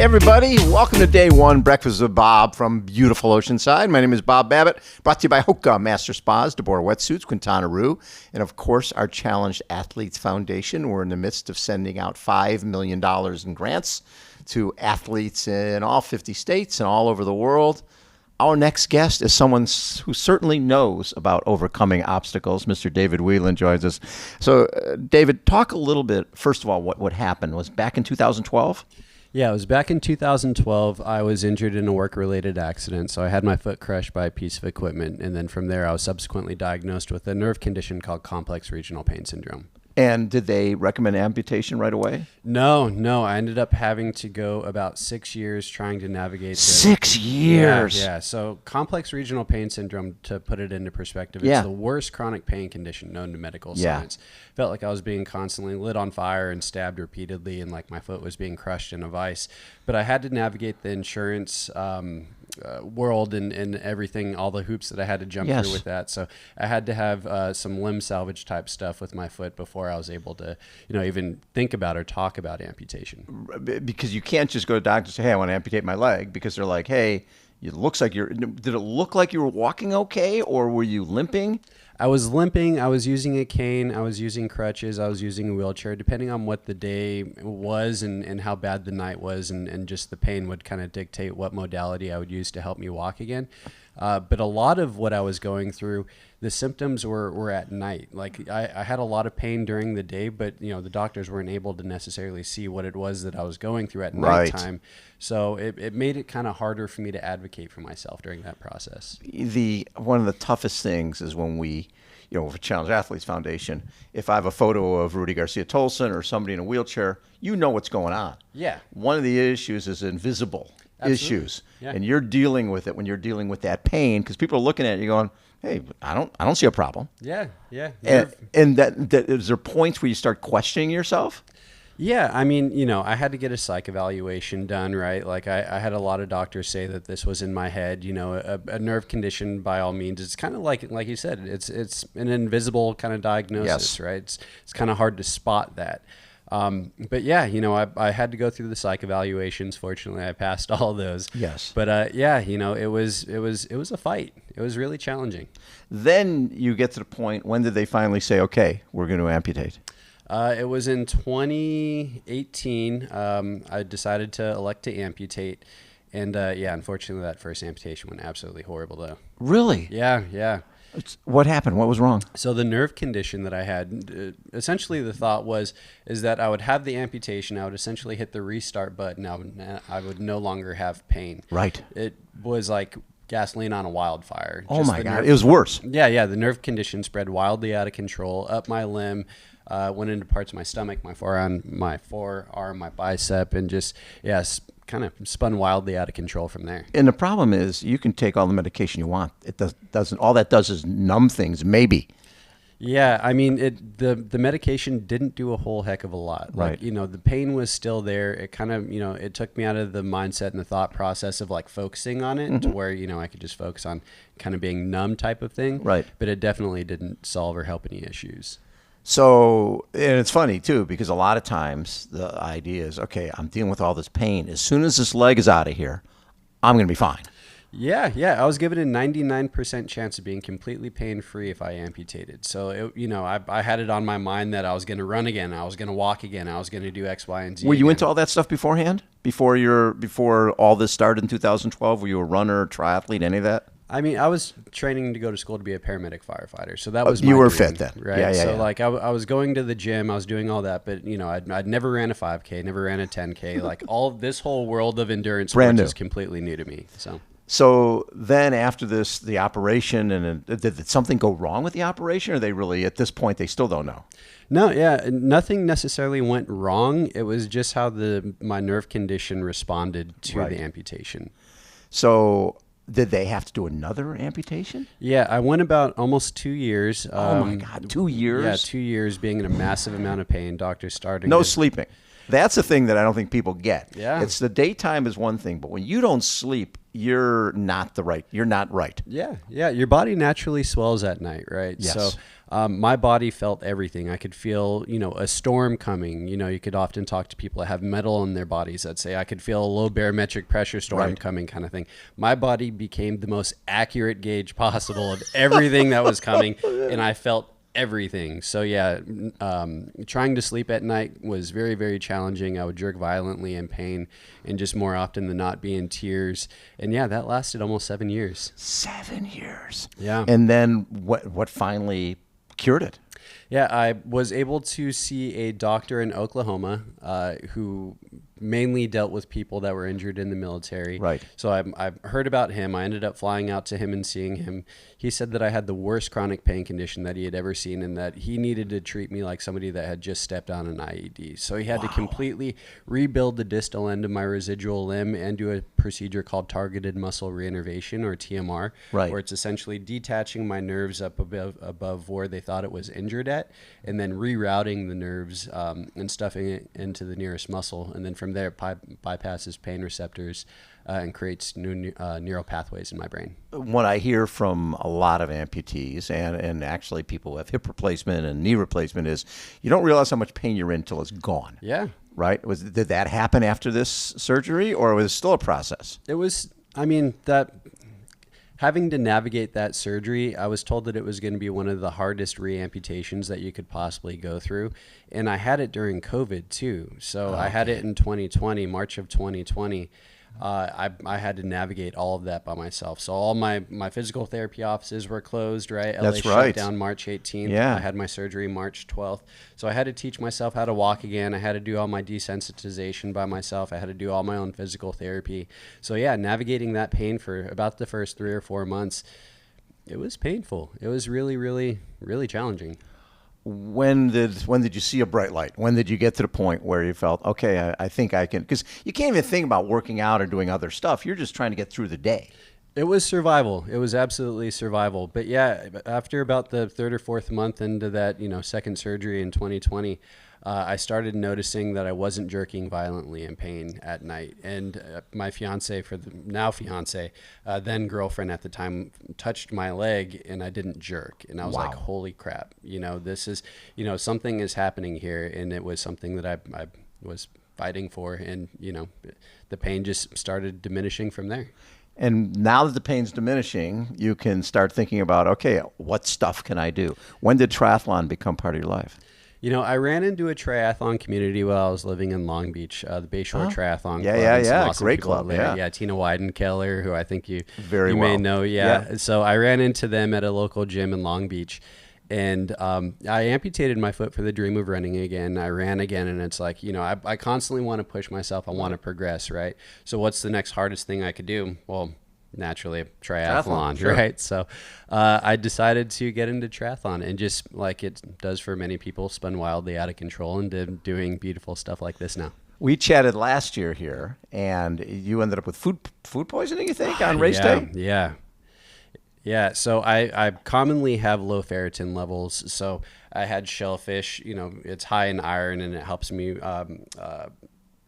everybody. Welcome to Day One, Breakfast with Bob from beautiful Oceanside. My name is Bob Babbitt, brought to you by HOKA, Master Spas, deboer wetsuits, Quintana Roo, and of course, our Challenged Athletes Foundation. We're in the midst of sending out $5 million in grants to athletes in all 50 states and all over the world. Our next guest is someone who certainly knows about overcoming obstacles. Mr. David Whelan joins us. So, David, talk a little bit, first of all, what happened. Was back in 2012? Yeah, it was back in 2012. I was injured in a work-related accident, so I had my foot crushed by a piece of equipment, and then from there I was subsequently diagnosed with a nerve condition called complex regional pain syndrome. And did they recommend amputation right away? No. I ended up having to go about 6 years trying to navigate. 6 years? Yeah. So complex regional pain syndrome, to put it into perspective, it's the worst chronic pain condition known to medical science. Felt like I was being constantly lit on fire and stabbed repeatedly, and like my foot was being crushed in a vice. But I had to navigate the insurance world and everything, all the hoops that I had to jump through with that. So I had to have some limb salvage type stuff with my foot before I was able to, even think about or talk about amputation. Because you can't just go to doctors and say, hey, I want to amputate my leg, because they're like, hey, did it look like you were walking okay, or were you limping? I was limping. I was using a cane. I was using crutches. I was using a wheelchair, depending on what the day was and how bad the night was, and just the pain would kind of dictate what modality I would use to help me walk again. But a lot of what I was going through, the symptoms were at night. Like I had a lot of pain during the day, but the doctors weren't able to necessarily see what it was that I was going through at nighttime. So it made it kind of harder for me to advocate for myself during that process. One of the toughest things is when we, for Challenged Athletes Foundation, if I have a photo of Rudy Garcia-Tolson or somebody in a wheelchair, what's going on. Yeah. One of the issues is invisible issues. Yeah. And you're dealing with it when you're dealing with that pain, because people are looking at you going, hey, I don't see a problem. Yeah. And that is there points where you start questioning yourself? Yeah, I mean, I had to get a psych evaluation done, right? Like I had a lot of doctors say that this was in my head, a nerve condition by all means. It's kind of like you said, it's an invisible kind of diagnosis, right? It's kind of hard to spot that. But yeah, I had to go through the psych evaluations. Fortunately, I passed all those. Yes. But it was a fight. It was really challenging. Then you get to the point, when did they finally say, okay, we're going to amputate? It was in 2018. I decided to elect to amputate. And unfortunately, that first amputation went absolutely horrible, though. Really? Yeah. What happened? What was wrong? So the nerve condition that I had, essentially the thought is that I would have the amputation. I would essentially hit the restart button. I would no longer have pain. Right. It was like gasoline on a wildfire. Oh my God, it was worse. Yeah. The nerve condition spread wildly out of control up my limb. Went into parts of my stomach, my forearm, my bicep, and just kind of spun wildly out of control from there. And the problem is, you can take all the medication you want. It doesn't. All that does is numb things, maybe. Yeah, I mean, the medication didn't do a whole heck of a lot. Like, right. The pain was still there. It kind of, it took me out of the mindset and the thought process of like focusing on it to where, I could just focus on kind of being numb type of thing. Right. But it definitely didn't solve or help any issues. So, and it's funny too, because a lot of times the idea is, okay, I'm dealing with all this pain. As soon as this leg is out of here, I'm going to be fine. Yeah. I was given a 99% chance of being completely pain-free if I amputated. So, I had it on my mind that I was going to run again. I was going to walk again. I was going to do X, Y, and Z. Were you into all that stuff beforehand? Before all this started in 2012? Were you a runner, triathlete, any of that? I mean, I was training to go to school to be a paramedic firefighter, so that was my you were dream, fit then, right? Yeah. So like, I was going to the gym, I was doing all that, but I'd never ran a 5K, never ran a 10K. Like this whole world of endurance sports is completely new to me. So then after the operation, and did something go wrong with the operation, or they really at this point they still don't know? No, nothing necessarily went wrong. It was just how my nerve condition responded to the amputation. So. Did they have to do another amputation? Yeah, I went about almost 2 years. Oh my God, 2 years? Yeah, 2 years being in a massive amount of pain. Doctors starting. No sleeping. That's the thing that I don't think people get. Yeah. It's the daytime is one thing, but when you don't sleep, you're not right. Yeah. Your body naturally swells at night, right? Yes. So my body felt everything. I could feel, a storm coming. You could often talk to people that have metal in their bodies that say, I could feel a low barometric pressure storm coming kind of thing. My body became the most accurate gauge possible of everything that was coming, and I felt everything. So yeah, trying to sleep at night was very, very challenging. I would jerk violently in pain and just more often than not be in tears. And yeah, that lasted almost 7 years. 7 years. Yeah. And then what finally cured it? Yeah, I was able to see a doctor in Oklahoma who mainly dealt with people that were injured in the military. Right. So I heard about him. I ended up flying out to him and seeing him. He said that I had the worst chronic pain condition that he had ever seen, and that he needed to treat me like somebody that had just stepped on an IED. So he had to completely rebuild the distal end of my residual limb and do a procedure called targeted muscle reinnervation, or TMR, right, where it's essentially detaching my nerves up above where they thought it was injured at, and then rerouting the nerves and stuffing it into the nearest muscle. And then from there, it bypasses pain receptors and creates new neural pathways in my brain. What I hear from a lot of amputees and actually people who have hip replacement and knee replacement is you don't realize how much pain you're in until it's gone. Yeah. Right? Did that happen after this surgery, or was it still a process? It was, having to navigate that surgery, I was told that it was going to be one of the hardest re-amputations that you could possibly go through. And I had it during COVID too. So I had it in 2020, March of 2020. I had to navigate all of that by myself. So all my physical therapy offices were closed, right? That's LA right. shut down March 18th. Yeah. I had my surgery March 12th. So I had to teach myself how to walk again. I had to do all my desensitization by myself. I had to do all my own physical therapy. So yeah, navigating that pain for about the first 3 or 4 months, it was painful. It was really, really, really challenging. When did you see a bright light? When did you get to the point where you felt, okay, I think I can? Because you can't even think about working out or doing other stuff. You're just trying to get through the day. It was survival. It was absolutely survival. But yeah, after about the 3rd or 4th month into that, second surgery in 2020, I started noticing that I wasn't jerking violently in pain at night. And my fiance, then girlfriend at the time, touched my leg and I didn't jerk. And I was like, holy crap, this is, something is happening here. And it was something that I was fighting for. And, the pain just started diminishing from there. And now that the pain's diminishing, you can start thinking about, okay, what stuff can I do? When did triathlon become part of your life? I ran into a triathlon community while I was living in Long Beach, the Bayshore Triathlon Club. Yeah. Great club. Yeah, Tina Weidenkeller, who I think you may know. Yeah. So I ran into them at a local gym in Long Beach. And I amputated my foot for the dream of running again. I ran again, and it's like, I constantly want to push myself. I want to progress, right? So what's the next hardest thing I could do? Well, naturally, triathlon, sure. right? So I decided to get into triathlon, and just like it does for many people, spun wildly out of control and doing beautiful stuff like this now. We chatted last year here, and you ended up with food poisoning, you think, on race day? Yeah, so I commonly have low ferritin levels. So I had shellfish, it's high in iron, and it helps me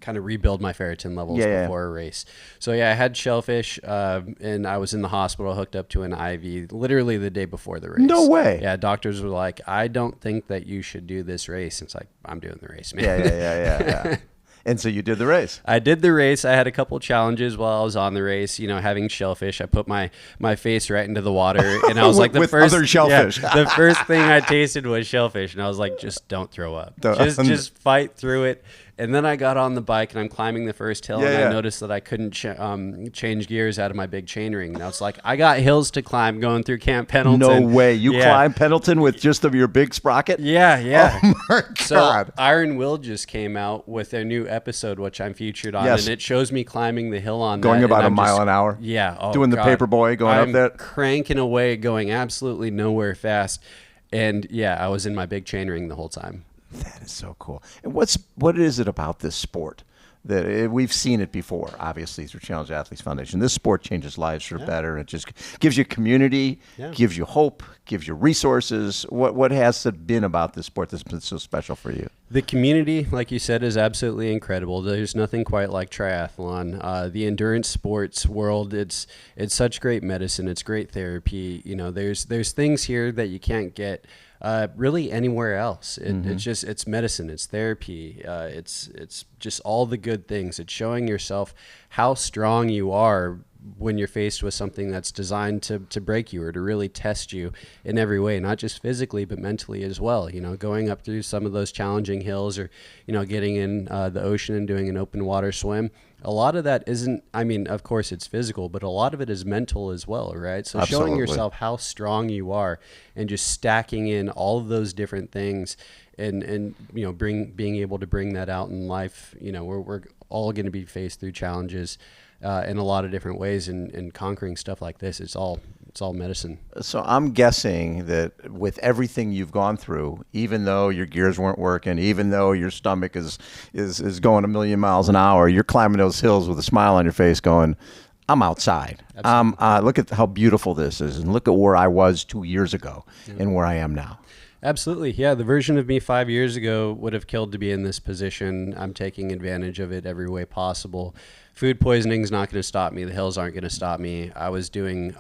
kind of rebuild my ferritin levels before a race. So yeah, I had shellfish, and I was in the hospital hooked up to an IV literally the day before the race. No way. Yeah, doctors were like, I don't think that you should do this race. It's like, I'm doing the race, man. Yeah. And so you did the race. I did the race. I had a couple challenges while I was on the race. Having shellfish, I put my face right into the water, and I was like, with other shellfish. The first thing I tasted was shellfish, and I was like, just don't throw up. Just fight through it. And then I got on the bike, and I'm climbing the first hill, and I noticed that I couldn't change gears out of my big chainring. And I was like, I got hills to climb going through Camp Pendleton. No way. You climbed Pendleton with just your big sprocket? Yeah. Oh, my God. So Iron Will just came out with a new episode, which I'm featured on, and it shows me climbing the hill on going that, about a mile an hour? Yeah. Oh, doing the paperboy, going up there? Cranking away, going absolutely nowhere fast. And, I was in my big chainring the whole time. That is so cool. And what is it about this sport that we've seen it before, obviously, through Challenge Athletes Foundation? This sport changes lives for better. It just gives you community, gives you hope, gives you resources. What has it been about this sport that's been so special for you? The community, like you said, is absolutely incredible. There's nothing quite like triathlon. The endurance sports world, it's such great medicine. It's great therapy. You know, there's things here that you can't get really anywhere else. It's medicine. It's therapy. It's just all the good things. It's showing yourself how strong you are when you're faced with something that's designed to break you or to really test you in every way, not just physically, but mentally as well. You know, going up through some of those challenging hills or, you know, getting in the ocean and doing an open water swim. A lot of that isn't, I mean, of course it's physical, but a lot of it is mental as well, right? So Absolutely. showing yourself how strong you are and just stacking in all of those different things and you know, being able to bring that out in life. You know, we're all going to be faced through challenges in a lot of different ways, and conquering stuff like this, it's all medicine. So I'm guessing that with everything you've gone through, even though your gears weren't working, even though your stomach is going a million miles an hour, you're climbing those hills with a smile on your face going, I'm outside. Look at how beautiful this is, and look at where I was 2 years ago and where I am now. Absolutely. Yeah. The version of me 5 years ago would have killed to be in this position. I'm taking advantage of it every way possible. Food poisoning is not going to stop me. The hills aren't going to stop me. I was doing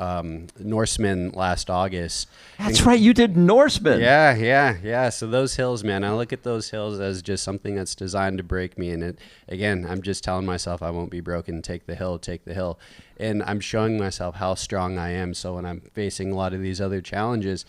Norseman last August. That's right. You did Norseman. Yeah. So those hills, man, I look at those hills as just something that's designed to break me. And again, I'm just telling myself I won't be broken. Take the hill. And I'm showing myself how strong I am. So when I'm facing a lot of these other challenges,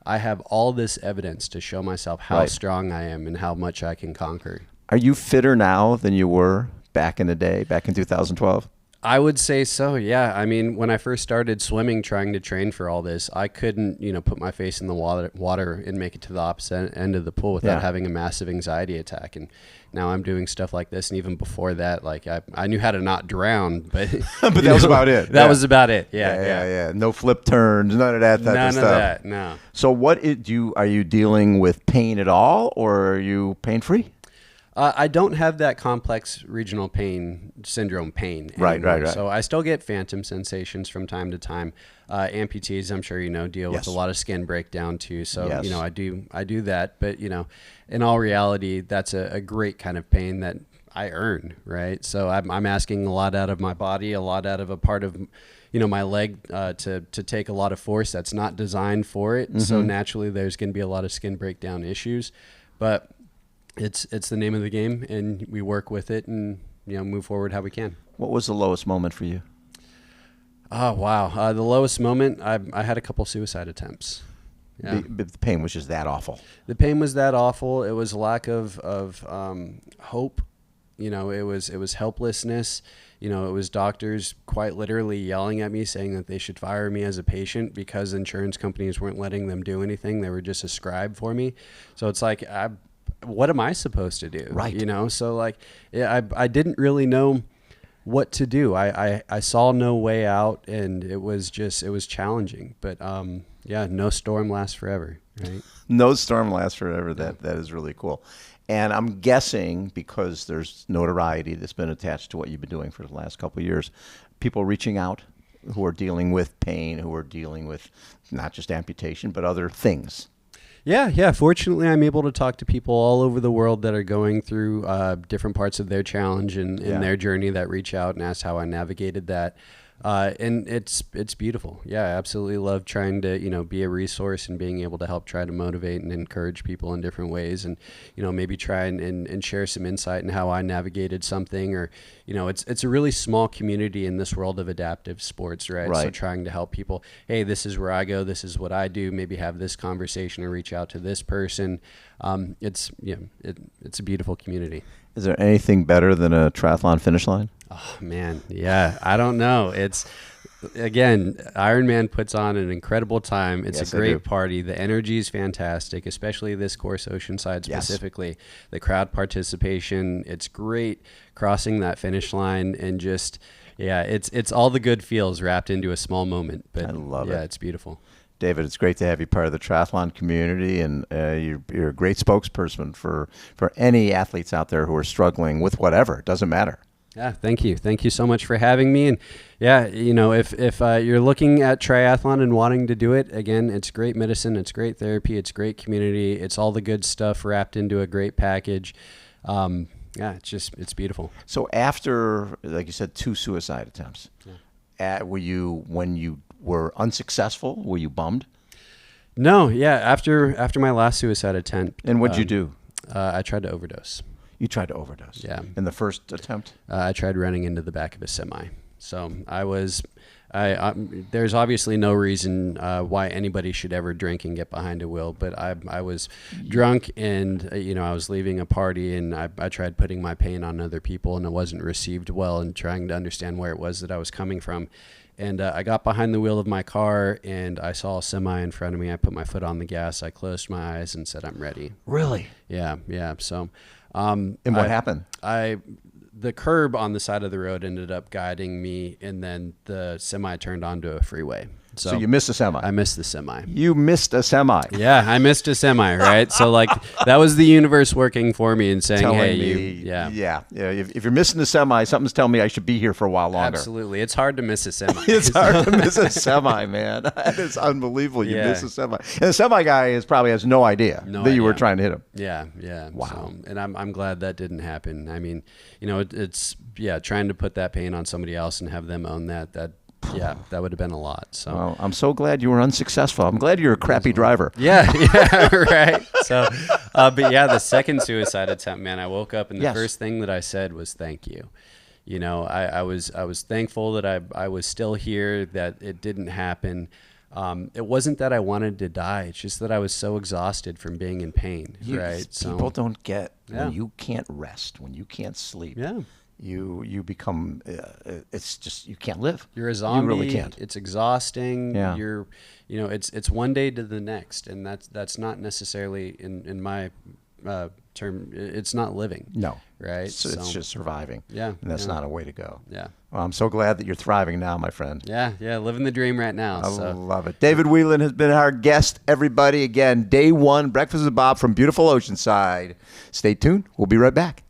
I have all this evidence to show myself how strong I am and how much I can conquer. Are you fitter now than you were back in the day, back in 2012? I would say so, yeah. I mean, when I first started swimming, trying to train for all this, I couldn't, you know, put my face in the water and make it to the opposite end of the pool without having a massive anxiety attack. And now I'm doing stuff like this. And even before that, like I knew how to not drown, but but that was about it. That was about it. Yeah. No flip turns, none of that type of stuff. None of that, no. So are you dealing with pain at all, or are you pain-free? I don't have that complex regional pain syndrome pain anymore. Right. So I still get phantom sensations from time to time. Amputees, I'm sure you know, deal with a lot of skin breakdown too. So, you know, I do that. But, you know, in all reality, that's a great kind of pain that I earn, right? So I'm asking a lot out of my body, a lot out of a part of, you know, my leg to take a lot of force that's not designed for it. Mm-hmm. So naturally, there's going to be a lot of skin breakdown issues. But it's the name of the game, and we work with it and, you know, move forward how we can. What was the lowest moment for you? Oh, wow. The lowest moment, I had a couple suicide attempts. Yeah. The pain was just that awful. The pain was that awful. It was lack of hope. You know, it was helplessness. You know, it was doctors quite literally yelling at me, saying that they should fire me as a patient because insurance companies weren't letting them do anything. They were just a scribe for me. So it's like, what am I supposed to do? Right. You know, so like, I didn't really know what to do. I saw no way out, and it was challenging, but no storm lasts forever. Right. No storm lasts forever. That is really cool. And I'm guessing because there's notoriety that's been attached to what you've been doing for the last couple of years, people reaching out who are dealing with pain, who are dealing with not just amputation, but other things. Yeah. Fortunately, I'm able to talk to people all over the world that are going through different parts of their challenge and their journey that reach out and ask how I navigated that. And it's beautiful. Yeah, I absolutely love trying to, you know, be a resource and being able to help try to motivate and encourage people in different ways, and, you know, maybe try and share some insight in how I navigated something, or, you know, it's a really small community in this world of adaptive sports, right? So trying to help people, hey, this is where I go, this is what I do, maybe have this conversation or reach out to this person. It's a beautiful community. Is there anything better than a triathlon finish line? Oh, man. Yeah. I don't know. It's, again, Ironman puts on an incredible time. It's a great party. The energy is fantastic, especially this course, Oceanside specifically. Yes. The crowd participation, it's great crossing that finish line, and just, it's all the good feels wrapped into a small moment. But I love it. Yeah, it's beautiful. David, it's great to have you part of the triathlon community, and you're a great spokesperson for any athletes out there who are struggling with whatever. It doesn't matter. Yeah, thank you. Thank you so much for having me. And yeah, if you're looking at triathlon and wanting to do it, again, it's great medicine, it's great therapy, it's great community, it's all the good stuff wrapped into a great package. Yeah, it's beautiful. So after, like you said, 2 suicide attempts, when you were unsuccessful, were you bummed? No, yeah. After my last suicide attempt, And what'd you do? I tried to overdose. You tried to overdose. Yeah. In the first attempt? I tried running into the back of a semi. So there's obviously no reason why anybody should ever drink and get behind a wheel, but I was drunk and, I was leaving a party and I tried putting my pain on other people and it wasn't received well and trying to understand where it was that I was coming from. And I got behind the wheel of my car and I saw a semi in front of me. I put my foot on the gas. I closed my eyes and said, I'm ready. Really? Yeah. So, and what happened? The curb on the side of the road ended up guiding me, and then the semi turned onto a freeway. So you missed a semi. I missed the semi. You missed a semi. Yeah, I missed a semi, right? So like that was the universe working for me and saying, Telling hey, me, yeah. If you're missing a semi, something's telling me I should be here for a while longer. Absolutely. It's hard to miss a semi. It's hard to miss a semi, man. That is unbelievable. You miss a semi. And the semi guy probably has no idea that you were trying to hit him. Yeah. Wow. So, and I'm glad that didn't happen. I mean, it's trying to put that pain on somebody else and have them own that that would have been a lot. So well, I'm so glad you were unsuccessful. I'm glad you're a crappy driver. Yeah, right. So, but yeah, the second suicide attempt, man, I woke up and the first thing that I said was thank you. I was thankful that I was still here, that it didn't happen. It wasn't that I wanted to die. It's just that I was so exhausted from being in pain, right? So people don't get when you can't rest, when you can't sleep. Yeah. You become, it's just, you can't live. You're a zombie. You really can't. It's exhausting. Yeah. You're, it's one day to the next. And that's not necessarily in my term, it's not living. No. Right. So it's just surviving. Yeah. And that's not a way to go. Yeah. Well, I'm so glad that you're thriving now, my friend. Yeah. Living the dream right now. I love it. David Whelan has been our guest, everybody. Again, day 1, Breakfast with Bob from beautiful Oceanside. Stay tuned. We'll be right back.